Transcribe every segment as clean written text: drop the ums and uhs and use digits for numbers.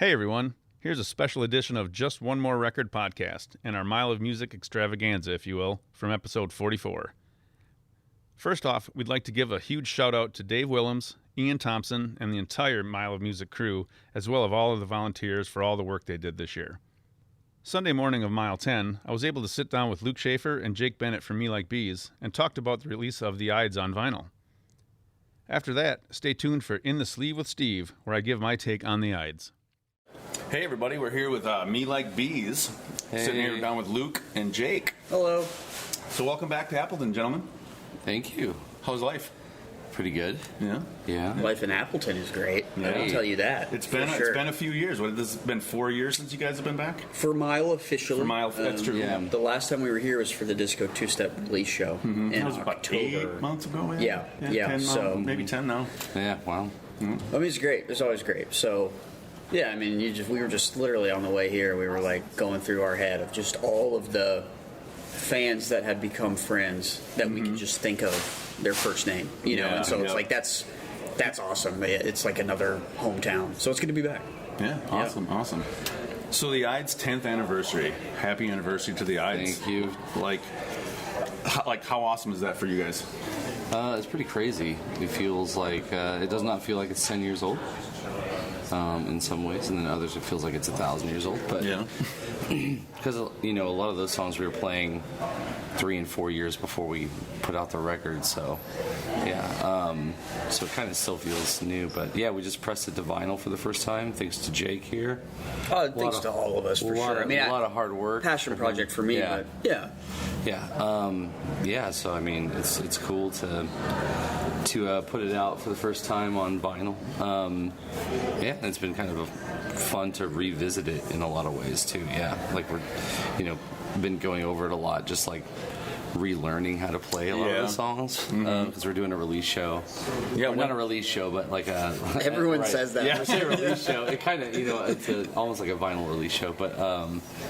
Hey everyone, here's a special edition of Just One More Record podcast and our Mile of Music extravaganza, if you will, from episode 44. First off, we'd like to give a huge shout out to Dave Willems, Ian Thompson, and the entire Mile of Music crew, as well as all of the volunteers for all the work they did this year. Sunday morning of Mile 10, I was able to sit down with Luke Schaefer and Jake Bennett from Me Like Bees and talked about the release of the Ides on vinyl. After that, stay tuned for In the Sleeve with Steve, where I give my take on the Ides. Hey everybody, we're here with Me Like Bees, sitting here down with Luke and Jake. Hello. So welcome back to Appleton, gentlemen. Thank you. How's life? Pretty good. Yeah. Life in Appleton is great. Yeah. I will tell you that. It's been a few years. What, this has been 4 years since you guys have been back? For Mile officially. That's true. Yeah. The last time we were here was for the Disco Two-Step release show in That was about October. 8 months ago. Yeah. 10 So maybe 10 now. Yeah, wow. I mean, it's great. It's always great. So, yeah, I mean, we were just literally on the way here. We were like going through our head of just all of the fans that had become friends that we could just think of their first name, you know. And so it's like that's awesome. It's like another hometown. So it's good to be back. Yeah, awesome. So the Ides 10th anniversary. Happy anniversary to the Ides. Thank you. Like how awesome is that for you guys? It's pretty crazy. It feels like it does not feel like it's 10 years old in some ways, and then others it feels like it's 1,000 years old. But Yeah. because a lot of those songs we were playing 3 and 4 years before we put out the record, so yeah, so it kind of still feels new. But yeah, we just pressed it to vinyl for the first time, thanks to Jake here. Thanks to all of us for sure. I mean, a lot of hard work, passion project for me. Yeah. But yeah. So I mean, it's cool to put it out for the first time on vinyl. Yeah, and it's been kind of fun to revisit it in a lot of ways too. Yeah, like we're been going over it a lot, just like relearning how to play a lot of the songs because we're doing a release show. Yeah, not a release show, but like a everyone says that. Yeah, a release show. It kind of it's almost like a vinyl release show, but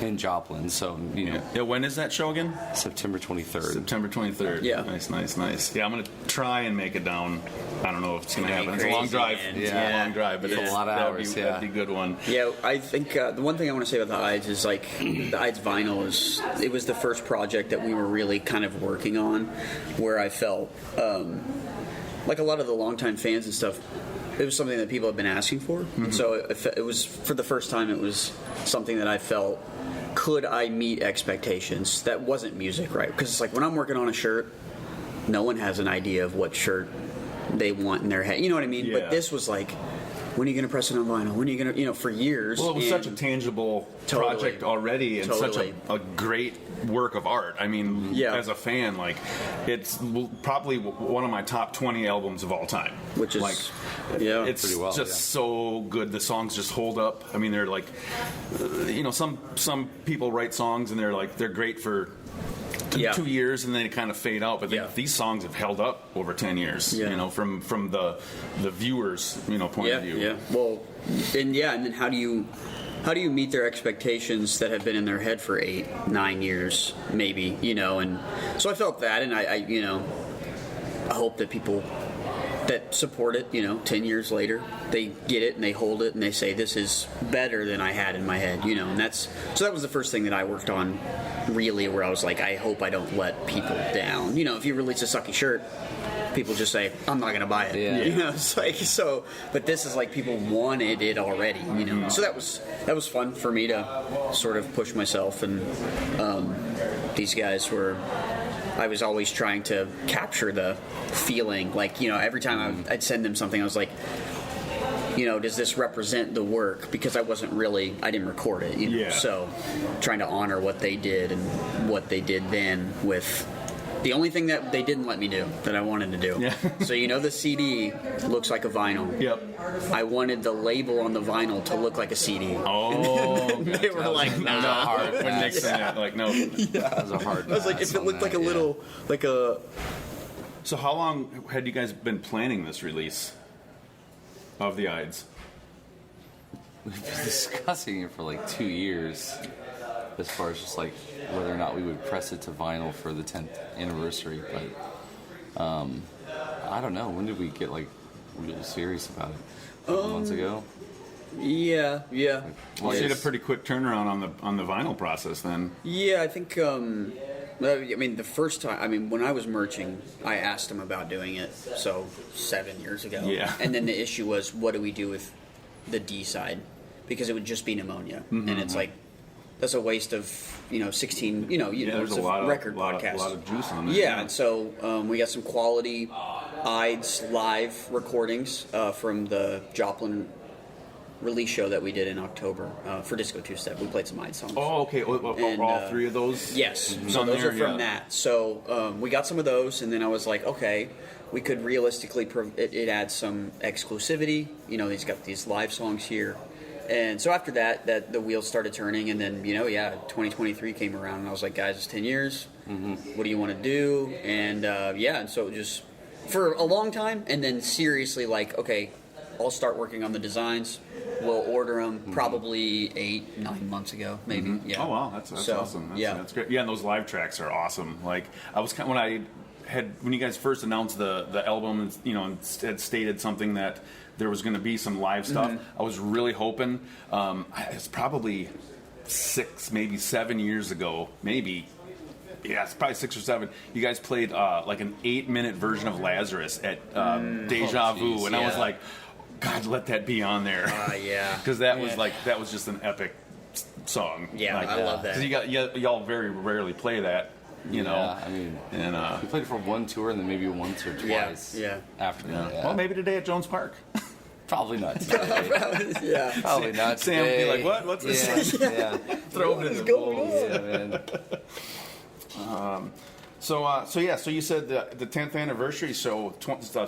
in Joplin. So Yeah, when is that show again? September 23rd. September 23rd. Yeah. Nice. Yeah, I'm going to try and make it down. I don't know if it's going to happen. It's a long Crazy, drive. man. It's a long drive, but It's a lot of hours. That'd be a good one. Yeah, I think the one thing I want to say about the Ides is like the Ides vinyl it was the first project that we were really kind of working on, where I felt like a lot of the longtime fans and stuff. It was something that people have been asking for, and so it was for the first time. It was something that I felt, could I meet expectations? That wasn't music, right? Because it's like when I'm working on a shirt, no one has an idea of what shirt they want in their head. You know what I mean? Yeah. But this was like, when are you going to press it on vinyl? When are you going to, for years. Well, it was such a tangible project already, and such a great work of art. I mean, as a fan, like, it's probably one of my top 20 albums of all time. Which is, like, it's pretty well, just so good. The songs just hold up. I mean, they're like, some people write songs and they're great for 2 years and then they kind of fade out, but these songs have held up over 10 years, from the viewers, point of view. Yeah. Well, and then how do you meet their expectations that have been in their head for 8-9 years, maybe, and so I felt that, and I hope that people that support it, 10 years later, they get it and they hold it and they say, this is better than I had in my head, and so that was the first thing that I worked on, really, where I was like, I hope I don't let people down. If you release a sucky shirt, people just say, I'm not going to buy it. Yeah. It's like, so, but this is like people wanted it already, So that was fun for me to sort of push myself, and these guys were, I was always trying to capture the feeling, like, every time I'd send them something, I was like, does this represent the work? Because I didn't record it, so trying to honor what they did and what they did then with the only thing that they didn't let me do that I wanted to do. Yeah. So the CD looks like a vinyl. Yep. I wanted the label on the vinyl to look like a CD. Oh. They were like, nah. Hard. When Nick said that, like, no. That was a hard. I was like, if it looked like a little, like a. So how long had you guys been planning this release of the Ides? We've been discussing it for like 2 years, as far as just like whether or not we would press it to vinyl for the 10th anniversary. But I don't know. When did we get like really serious about it? A couple months ago. Yeah. Well, you had a pretty quick turnaround on the vinyl process then. Yeah, I think. I mean, the first time. I mean, when I was merching, I asked him about doing it. So 7 years ago. Yeah. And then the issue was, what do we do with the D side? Because it would just be pneumonia, and it's like that's a waste of 16. There's a lot record of podcast. A lot of juice on it. Yeah, and so we got some quality IDES live recordings from the Joplin release show that we did in October for Disco Two Step. We played some IDES songs. Oh, okay. And, all three of those? Yes. So those are from that. So we got some of those, and then I was like, okay, we could realistically, it adds some exclusivity. He's got these live songs here. And so after that the wheels started turning, and then 2023 came around, and I was like, guys, it's 10 years. What do you want to do? And and so just for a long time, and then seriously, like, okay, I'll start working on the designs. We'll order them probably 8-9 months ago, maybe. Yeah. Oh wow, that's awesome. That's great. Yeah, and those live tracks are awesome. Like I was when you guys first announced the album, and had stated something that there was going to be some live stuff. I was really hoping. It's probably 6, maybe 7 years ago, maybe. Yeah, it's probably 6 or 7. You guys played like an 8-minute version of Lazarus at Deja Vu, and I was like, God, let that be on there. Yeah. Because that was just an epic song. Yeah, I love that. Because y'all very rarely play that, you know. I mean, we played it for one tour and then maybe once or twice. After that. Yeah. Well, maybe today at Jones Park. Probably not today. Probably not Sam today. would be like, what? What's this? Yeah. Throw it in the bowl. Yeah, man. So you said the 10th anniversary, so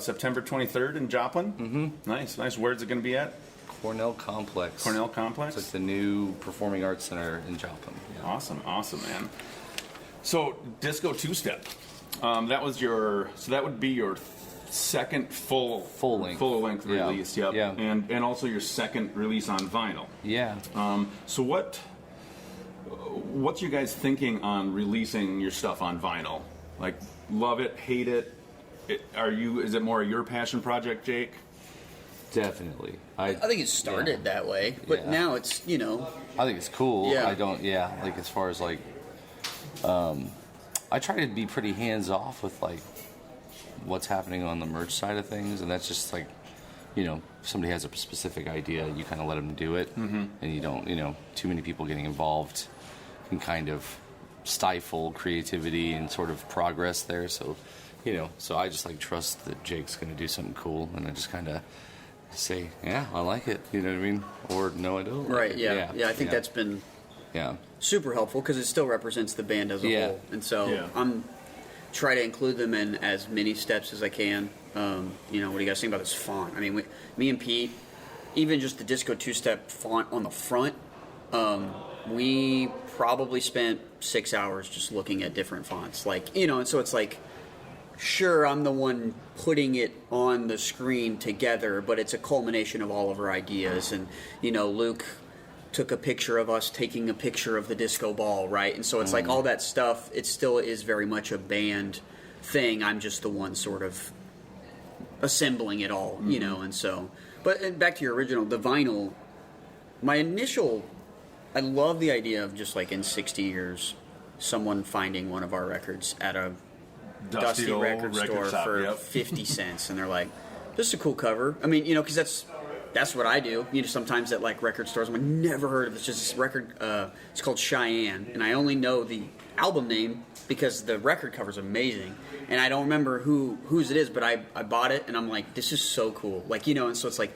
September 23rd in Joplin? Mm-hmm. Nice. Where's it going to be at? Cornell Complex. It's like the new Performing Arts Center in Joplin. Yeah. Awesome, man. So Disco Two Step, that would be your second full length release. Yep. Yeah. And also your second release on vinyl. Yeah. So what's you guys thinking on releasing your stuff on vinyl? Like, love it, hate it? Is it more your passion project, Jake? Definitely. I think it started that way, but now it's, I think it's cool. Yeah. Like as far as like, I try to be pretty hands off with like what's happening on the merch side of things, and that's just like, if somebody has a specific idea, you kind of let them do it, and you don't, too many people getting involved can kind of stifle creativity and sort of progress there. So, so I just like trust that Jake's going to do something cool, and I just kind of say, yeah, I like it. You know what I mean? Or no, I don't. Right. Yeah. I think that's been super helpful because it still represents the band as a whole, and so I'm try to include them in as many steps as I can. What do you guys think about this font? I mean, me and Pete, even just the Disco Two-Step font on the front, we probably spent 6 hours just looking at different fonts. Like, and so it's like, sure, I'm the one putting it on the screen together, but it's a culmination of all of our ideas. And, Luke took a picture of us taking a picture of the disco ball, right? And so it's like all that stuff, it still is very much a band thing. I'm just the one sort of assembling it all, and so. But back to your original, the vinyl, I love the idea of just like in 60 years, someone finding one of our records at a dusty record store shop, for 50 cents, and they're like, this is a cool cover. I mean, because that's what I do. Sometimes at like record stores, I'm like, never heard of this. Just this record. It's called Cheyenne, and I only know the album name because the record cover's amazing, and I don't remember whose it is, but I bought it, and I'm like, this is so cool. Like, and so it's like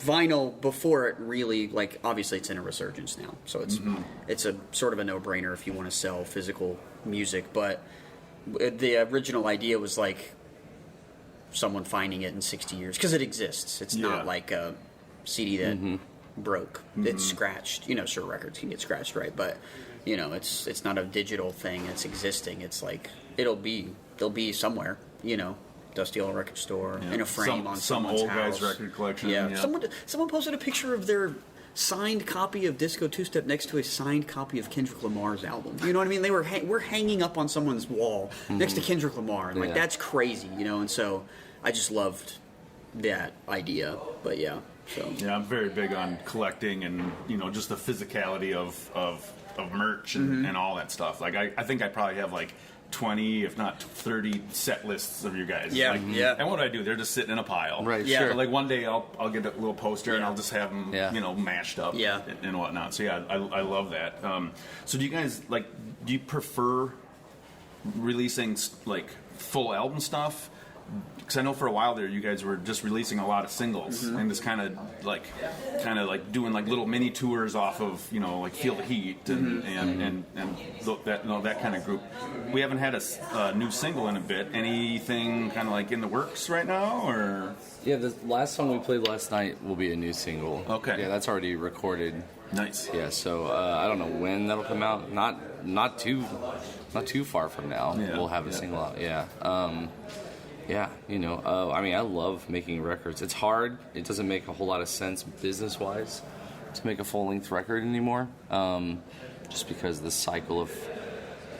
vinyl before it really, like, obviously it's in a resurgence now, so it's a sort of a no-brainer if you want to sell physical music, but the original idea was like someone finding it in 60 years because it exists. It's not like a CD that broke. It's scratched. Sure, records can get scratched, right? But it's not a digital thing. It's existing. It's like they'll be somewhere. Dusty old record store in a frame on some someone's old house. guy's record collection. Yeah. Someone posted a picture of their signed copy of Disco Two-Step next to a signed copy of Kendrick Lamar's album. You know what I mean? We're hanging up on someone's wall next to Kendrick Lamar, and that's crazy, and so I just loved that idea. But So Yeah, I'm very big on collecting and, just the physicality of merch and all that stuff. Like, I think I probably have like 20, if not 30 set lists of you guys. Yeah, Like, yeah. And what do I do? They're just sitting in a pile. Right, Yeah. sure. So, like, one day I'll get a little poster and I'll just have them, mashed up Yeah. and whatnot. So, yeah, I love that. So do you guys, like, do you prefer releasing, like, full album stuff? Because I know for a while there, you guys were just releasing a lot of singles and just kind of like doing like little mini tours off of like Feel the Heat and that kind of group. We haven't had a new single in a bit. Anything kind of like in the works right now, or? Yeah, the last song we played last night will be a new single. Okay. Yeah, that's already recorded. Nice. Yeah, so I don't know when that'll come out. Not too far from now. Yeah, We'll have a single out. Yeah. I mean, I love making records. It's hard. It doesn't make a whole lot of sense business-wise to make a full-length record anymore, just because the cycle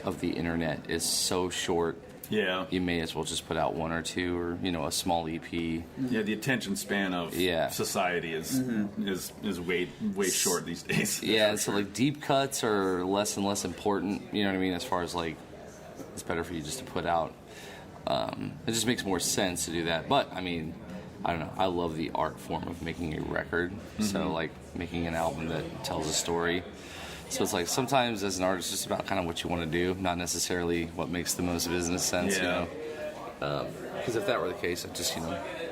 of the internet is so short. Yeah. You may as well just put out one or two, or a small EP. Yeah, the attention span of society is way short these days. Yeah, so like deep cuts are less and less important. You know what I mean? As far as like, it's better for you just to put out. It just makes more sense to do that. But I mean, I don't know. I love the art form of making a record. So like making an album that tells a story. So it's like sometimes as an artist, it's just about kind of what you want to do, not necessarily what makes the most business sense. Yeah. Because if that were the case, I'd just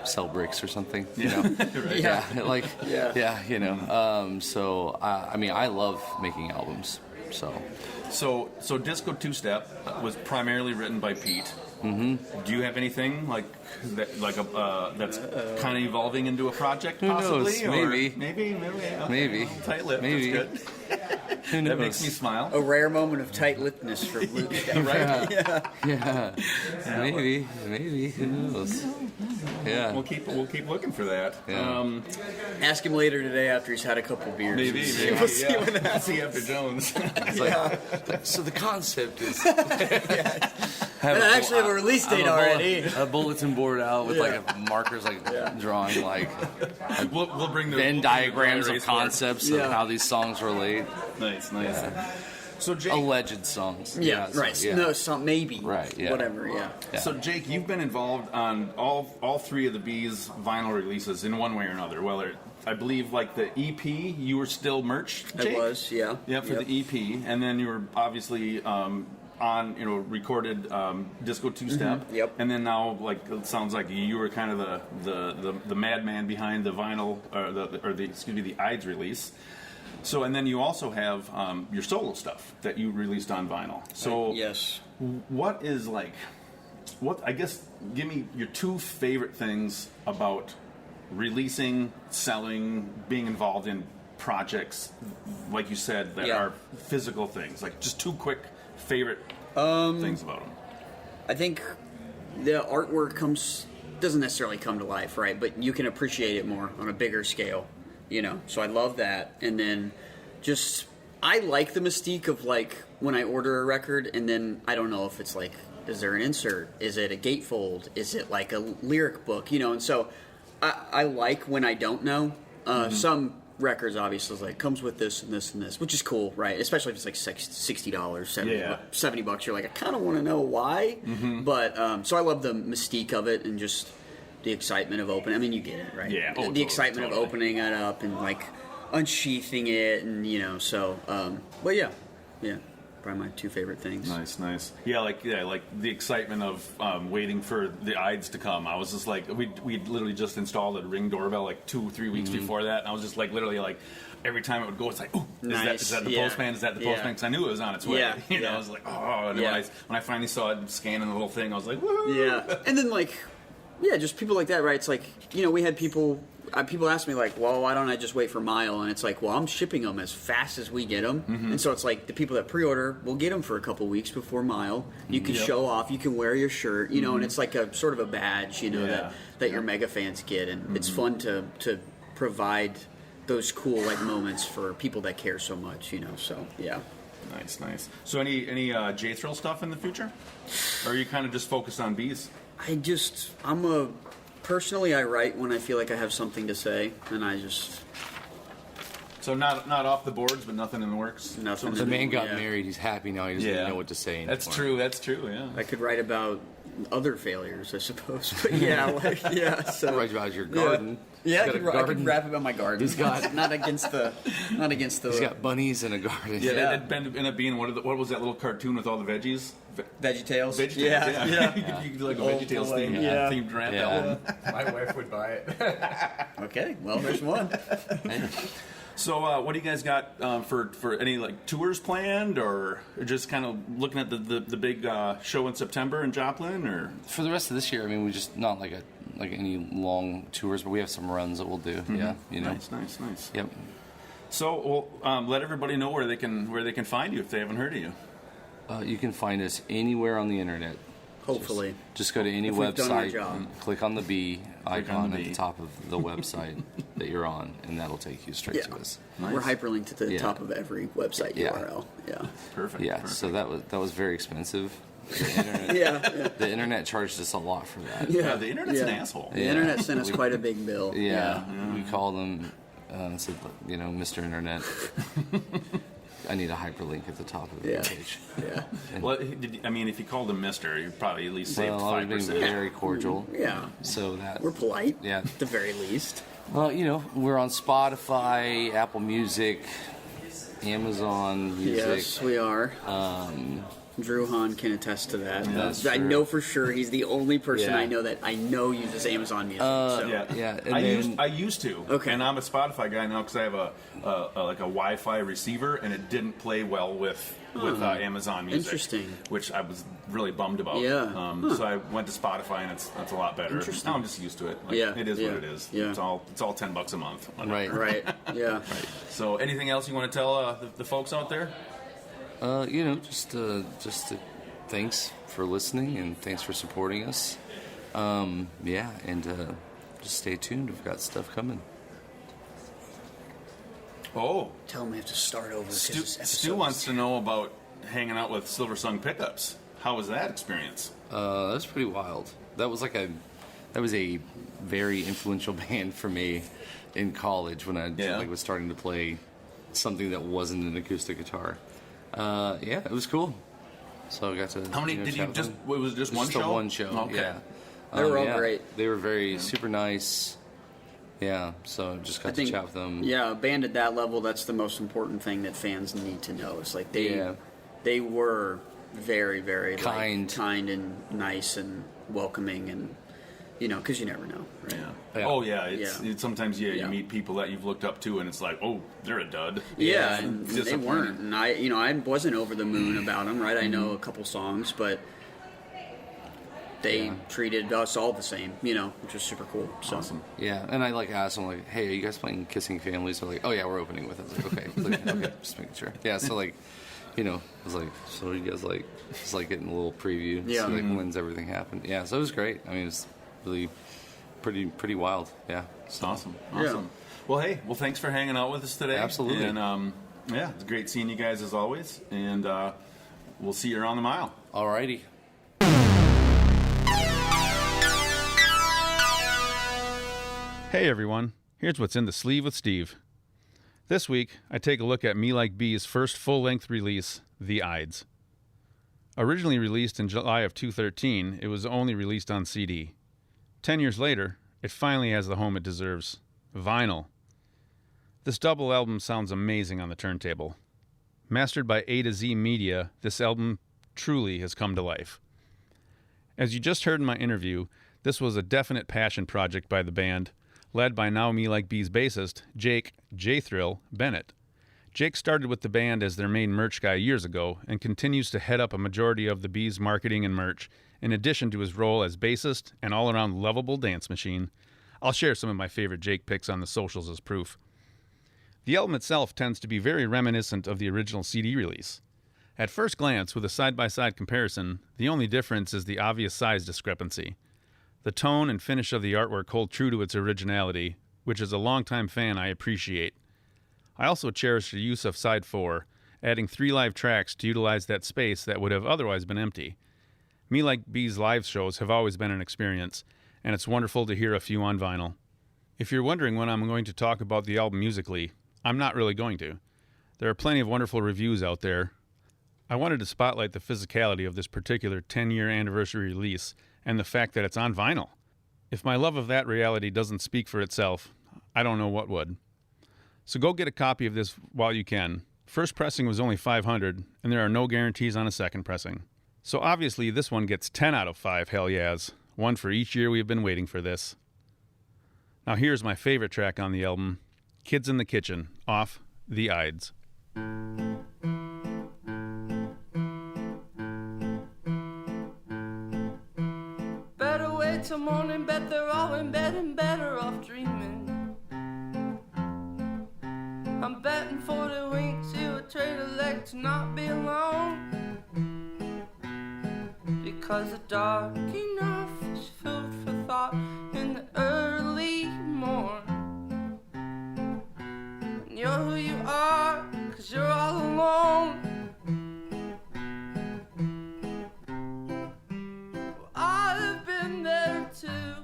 sell bricks or something. Right. Yeah. Like Yeah. So I mean, I love making albums. So Disco Two Step was primarily written by Pete. Mm-hmm. Do you have anything like that, that's kind of evolving into a project, possibly? Who knows? Maybe. Okay. Maybe. Tight lip. Maybe. That's good. Who knows? That makes me smile. a rare moment of tight-lippedness for Luke. Right? Yeah. Maybe. Who knows? Yeah. We'll keep looking for that. Yeah. Ask him later today after he's had a couple beers. Maybe. We'll see Yeah. what happens. See after Jones. It's like, so the concept is I actually have a release date already. A bulletin board out with markers drawing we'll bring the Venn diagrams of erase board. concepts of how these songs relate. Nice. So Jake, Alleged songs. Yeah, so, right. yeah. No, some maybe. Right, yeah. Whatever. Yeah. So Jake, you've been involved on all three of the Bees vinyl releases in one way or another. Whether I believe like the EP, you were still merch. Jake? It was. Yeah. Yeah, for the EP, and then you were obviously recorded Disco Two Step. Yep. And then now, like, it sounds like you were kind of the madman behind the vinyl the Ides release. So, and then you also have your solo stuff that you released on vinyl. So, yes. what is I guess, give me your two favorite things about releasing, selling, being involved in projects, like you said, that are physical things. Like, just two quick favorite things about them. I think the artwork doesn't necessarily come to life, right? But you can appreciate it more on a bigger scale, So I love that. And then I like the mystique of like when I order a record and then I don't know if it's like, is there an insert? Is it a gatefold? Is it like a lyric book? And so I like when I don't know. Some records obviously is like comes with this and this and this, which is cool, right? Especially if it's like $60, $70. You're like, I kind of want to know why, but so I love the mystique of it and just the excitement of opening. I mean, you get it, right? Yeah, the excitement of opening it up and like unsheathing it, and so. But yeah, probably my two favorite things. Nice. Yeah, like the excitement of waiting for the Ides to come. I was just like, we literally just installed a Ring doorbell like 2-3 weeks before that, and I was just like literally like every time it would go, it's like, ooh, is that the postman? Is that the postman? Because I knew it was on its way. I was like, oh. And when I finally saw it scanning the little thing, I was like, woo. Yeah, and then like, just people like that, right? It's like, we had people ask me like, well, why don't I just wait for Mile? And it's like, well, I'm shipping them as fast as we get them. And so it's like the people that pre-order will get them for a couple weeks before Mile. You can show off, you can wear your shirt, and it's like a sort of a badge, that your mega fans get. And it's fun to provide those cool like moments for people that care so much, so yeah. Nice. So any J-Thrill stuff in the future? Or are you kind of just focused on Bees? I'm a Personally, I write when I feel like I have something to say, and I just So not off the boards, but nothing in the works. nothing. The man got yeah. married. He's happy now. He doesn't even know what to say anymore. That's true. That's true. Yeah. I could write about other failures, I suppose. But yeah, like yeah. So Write about your garden. Yeah, He's I got a could rap about my garden. He's got- not against the. He's got bunnies in a garden. Yeah, Yeah. that ended up being what was that little cartoon with all the veggies? VeggieTales. VeggieTales, Yeah, yeah. you could do like a VeggieTales boy, theme, yeah. themed rap Yeah. album. My wife would buy it. Okay, well, there's one. So, what do you guys got for any like tours planned, or just kind of looking at the big show in September in Joplin, or For the rest of this year, I mean, we just not like any long tours, but we have some runs that we'll do. Yeah, you know. nice. Yep. So, let everybody know where they can find you if they haven't heard of you. You can find us anywhere on the internet. Hopefully. Just go to any If we've done our website, job. click on the B icon the at B. the top of the website that you're on, and that'll take you straight Yeah. to us. Nice. We're hyperlinked to the Yeah. top of every website Yeah. URL. Yeah. Perfect. Yeah, perfect. so that was very expensive. The internet, Yeah. the internet charged us a lot for that. Yeah, the internet's an asshole. The Yeah. internet sent us quite a big bill. Yeah, we called them and said, you know, Mr. Internet, I need a hyperlink at the top of the Yeah. page. Yeah. Well, if you called him Mister, you'd probably at least save Well, I was being 5%. very cordial. Yeah. So that We're polite. Yeah. At the very least. Well, you know, we're on Spotify, Apple Music, Amazon Music. Yes, we are. Drew Hahn can attest to that. That's I true. know for sure he's the only person Yeah. I know that I know uses Amazon Music. So. Yeah, and I then- used to. Okay. And I'm a Spotify guy now because I have a Wi-Fi receiver, and it didn't play well with Amazon Music. Interesting. Which I was really bummed about. Yeah. So I went to Spotify, and it's a lot better. Interesting. Now I'm just used to it. Like, Yeah, it is yeah, what it is. yeah. It's all $10 a month. Whatever. Right. Right. Yeah. So anything else you want to tell the folks out there? You know, just thanks for listening and thanks for supporting us. Yeah, and just stay tuned. We've got stuff coming. Oh, Tell him I have to start over. 'cause this Stu episode wants to know about hanging out with Silver Sung Pickups. How was that experience? That was pretty wild. That was a very influential band for me in college when I was starting to play something that wasn't an acoustic guitar. Yeah, it was cool. So I got to. How many did you chat with just? them. Was it just one Just show? the one show. Okay. Yeah. They were all yeah. great. They were very super nice. Yeah, so just got I think, to chat with them. yeah, a band at that level, that's the most important thing that fans need to know. It's like they were very, very Kind. kind and nice and welcoming, and because you never know. Right? Yeah. Yeah. Oh yeah. It's Yeah. sometimes you Yeah. meet people that you've looked up to, and it's like, oh, they're a dud. Yeah, It's and they disappointing. weren't, and I wasn't over the moon about them. Right, I know Mm-hmm. a couple songs, but they treated us all the same. Which was super cool. So. Awesome. Yeah, and I asked them hey, are you guys playing Kissing Families? They're like, oh yeah, we're opening with it. I was like, okay, just making sure. Yeah, so I was like, so you guys just getting a little preview. Yeah. See, when's everything happened? Yeah, so it was great. I mean, it was really pretty wild. Yeah. So, Awesome. Yeah. Well, hey, thanks for hanging out with us today. Absolutely. And yeah, it's great seeing you guys as always. And we'll see you around the mile. Alrighty. Hey everyone, here's what's in the sleeve with Steve. This week, I take a look at Me Like Bee's first full-length release, The Ides. Originally released in July of 2013, it was only released on CD. 10 years later, it finally has the home it deserves, vinyl. This double album sounds amazing on the turntable. Mastered by A to Z Media, this album truly has come to life. As you just heard in my interview, this was a definite passion project by the band, led by now Me Like Bee's bassist, Jake J-Thrill Bennett. Jake started with the band as their main merch guy years ago and continues to head up a majority of the Bees' marketing and merch, in addition to his role as bassist and all-around lovable dance machine. I'll share some of my favorite Jake picks on the socials as proof. The album itself tends to be very reminiscent of the original CD release. At first glance, with a side-by-side comparison, the only difference is the obvious size discrepancy. The tone and finish of the artwork hold true to its originality, which as a longtime fan I appreciate. I also cherish the use of side 4, adding 3 live tracks to utilize that space that would have otherwise been empty. Me Like Bee's live shows have always been an experience, and it's wonderful to hear a few on vinyl. If you're wondering when I'm going to talk about the album musically, I'm not really going to. There are plenty of wonderful reviews out there. I wanted to spotlight the physicality of this particular 10-year anniversary release and the fact that it's on vinyl. If my love of that reality doesn't speak for itself, I don't know what would. So go get a copy of this while you can. First pressing was only $500, and there are no guarantees on a second pressing. So obviously this one gets 10 out of 5 hell yeahs, one for each year we've been waiting for this. Now here's my favorite track on the album, Kids in the Kitchen, off The Ides. Better wait till morning, bet they're all in bed and better off dreaming. I'm betting 40 winks you would trade a leg to not be alone, because the dark enough is food for thought in the early morn. And you're who you are, 'cause you're all alone. Well, I've been there too,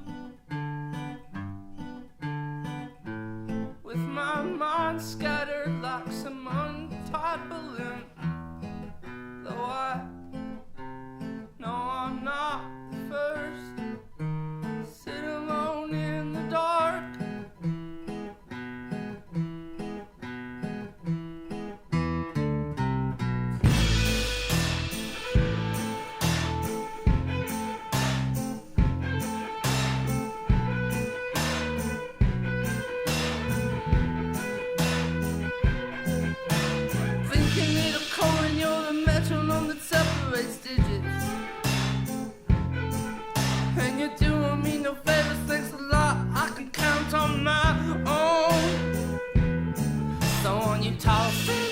with my mind scattered like some untied balloon. Though I know I'm not the first, sit alone in the dark. Thinking it'll call and you're the metronome that separates digits. And you're doing me no favors, thanks a lot, I can count on my own. So when you toss it